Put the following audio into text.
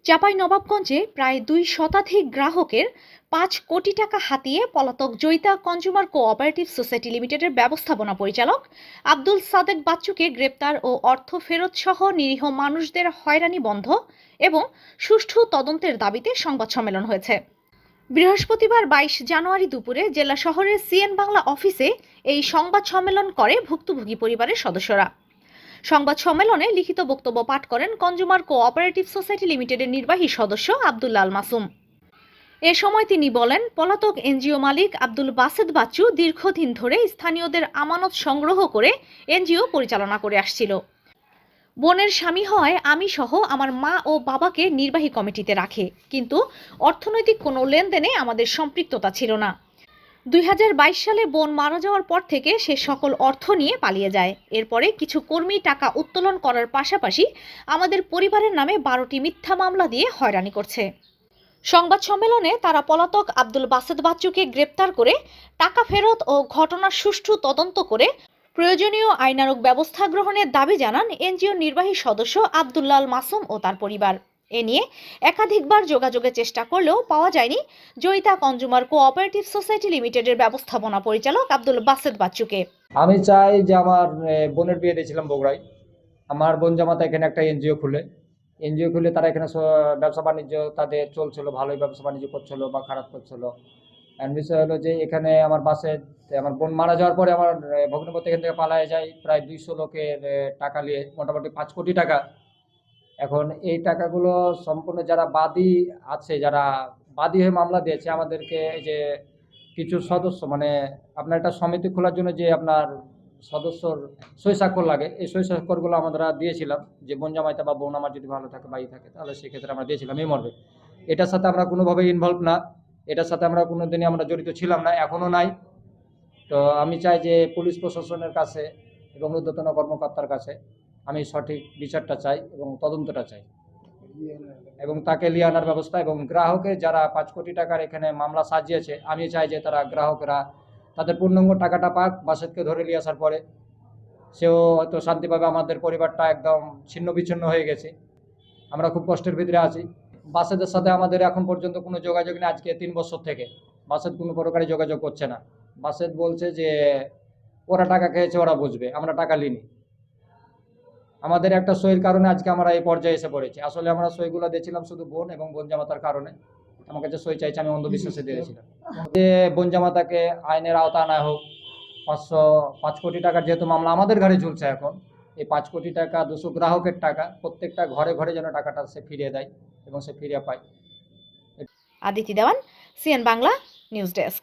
চাঁপাইনবাবগঞ্জে প্রায় ২ শতাধিক গ্রাহকের ৫ কোটি টাকা হাতিয়ে পলাতক জৈতা কনজ্যুমার কোঅপারেটিভ সোসাইটি লিমিটেডের ব্যবস্থাপনা পরিচালক আব্দুল সাদেক বাচ্চুকে গ্রেপ্তার ও অর্থ ফেরত সহ নিরীহ মানুষদের হয়রানি বন্ধ এবং সুষ্ঠু তদন্তের দাবিতে সংবাদ সম্মেলন হয়েছে। বৃহস্পতিবার ২২ জানুয়ারি দুপুরে জেলা শহরের সিএন বাংলা অফিসে এই সংবাদ সম্মেলন করে ভুক্তভোগী পরিবারের সদস্যরা। সংবাদ সম্মেলনে লিখিত বক্তব্য পাঠ করেন কনজ্যুমার কোঅপারেটিভ সোসাইটি লিমিটেডের নির্বাহী সদস্য আব্দুল আল মাসুম। এ সময় তিনি বলেন, পলাতক এনজিও মালিক আব্দুল বাসেদ বাচ্চু দীর্ঘদিন ধরে স্থানীয়দের আমানত সংগ্রহ করে এনজিও পরিচালনা করে আসছিল। বোনের স্বামী হয় আমি সহ আমার মা ও বাবাকে নির্বাহী কমিটিতে রাখে, কিন্তু অর্থনৈতিক কোনো লেনদেনে আমাদের সম্পৃক্ততা ছিল না। ২০২২ সালে বোন মারা যাওয়ার পর থেকে সে সকল অর্থ নিয়ে পালিয়ে যায়। এরপরে কিছু কর্মী টাকা উত্তোলন করার পাশাপাশি আমাদের পরিবারের নামে ১২টি মিথ্যা মামলা দিয়ে হয়রানি করছে। সংবাদ সম্মেলনে তারা পলাতক আব্দুল বাসেদ বাচ্চুকে গ্রেপ্তার করে টাকা ফেরত ও ঘটনার সুষ্ঠু তদন্ত করে প্রয়োজনীয় আইনানুগ ব্যবস্থা গ্রহণের দাবি জানান এনজিওর নির্বাহী সদস্য আব্দুল্লাহ আল মাসুম ও তার পরিবার। এ নিয়ে একাধিকবার যোগাযোগের চেষ্টা করলেও পাওয়া যায়নি জয়িতা কনজ্যুমার কোঅপারেটিভ সোসাইটি লিমিটেডের ব্যবস্থাপনা পরিচালক আব্দুল বাসেদ বাচ্চুকে। আমি চাই যে আমার বোনের বিয়ে দিয়েছিলাম বগুড়ায়, আমার বোন জামাতা এখানে একটা এনজিও খুলে তারা এখানে ব্যবসা বাণিজ্য তাদের চলছিল, ভালোই ব্যবসা বাণিজ্য করছিল বা খারাপ করছিল। এন্ড বিষয় হলো যে এখানে আমার আমার বোন মারা যাওয়ার পরে আমার ভগ্নিপতি এখান থেকে পালায় যায় প্রায় ২০০ লোকের টাকা নিয়ে, মোটামুটি ৫ কোটি টাকা। এখন এই টাকাগুলো সম্পূর্ণ যারা বাদী আছে, যারা বাদী হয়ে মামলা দিয়েছে, আমাদেরকে এই যে কিছু সদস্য মানে আপনার একটা সমিতি খোলার জন্য যে আপনার সদস্যর সই স্বাক্ষর লাগে, এই সই স্বাক্ষরগুলো আমরা দিয়েছিলাম যে বোন জামাইতা বা বোন আমার যদি ভালো থাকে বাই থাকে তাহলে সেক্ষেত্রে আমরা দিয়েছিলাম এই মর্মে। এটার সাথে আমরা কোনোভাবে ইনভলভ না, এটার সাথে আমরা কোনোদিনই আমরা জড়িত ছিলাম না, এখনও নাই। তো আমি চাই যে পুলিশ প্রশাসনের কাছে এবং ঊর্ধ্বতন কর্মকর্তার কাছে আমি সঠিক বিচারটা চাই এবং তদন্তটা চাই এবং তাকে লিয়ে আনার ব্যবস্থা, এবং গ্রাহকের যারা ৫ কোটি টাকার এখানে মামলা সাজিয়েছে আমি চাই যে তারা গ্রাহকরা তাদের পূর্ণাঙ্গ টাকাটা পাক। বাসেদকে ধরে নিয়ে আসার পরে সেও হয়তো শান্তি পাবে। আমাদের পরিবারটা একদম ছিন্ন বিচ্ছিন্ন হয়ে গেছে, আমরা খুব কষ্টের ভিতরে আছি। বাসেদের সাথে আমাদের এখন পর্যন্ত কোনো যোগাযোগ নেই। আজকে ৩ বছর থেকে বাসেদ কোনো প্রকারে যোগাযোগ করছে না। বাসেদ বলছে যে ওরা টাকা খেয়েছে, ওরা বুঝবে, আমরা টাকা নিইনি। আমাদের একটা সইয়ের কারণে আজকে আমরা এই পর্যায়ে এসে পড়েছি। আসলে আমরা সইগুলো দিয়েছিলাম শুধু বোন এবং বোন জামাতার কারণে। আমার কাছে সই চাইছে, আমি অন্ধবিশ্বাসে দিয়েছিলাম যে বোন জামাতাকে আইনের আওতা আনা হোক। ৫ কোটি টাকার যেহেতু মামলা আমাদের ঘরে ঝুলছে এখন, এই ৫ কোটি টাকা ২০০ গ্রাহকের টাকা, প্রত্যেকটা ঘরে ঘরে যেন টাকাটা সে ফিরিয়ে দেয় এবং সে ফিরিয়ে পায়। আদিতি দেওয়ান, সিএন বাংলা নিউজ ডেস্ক।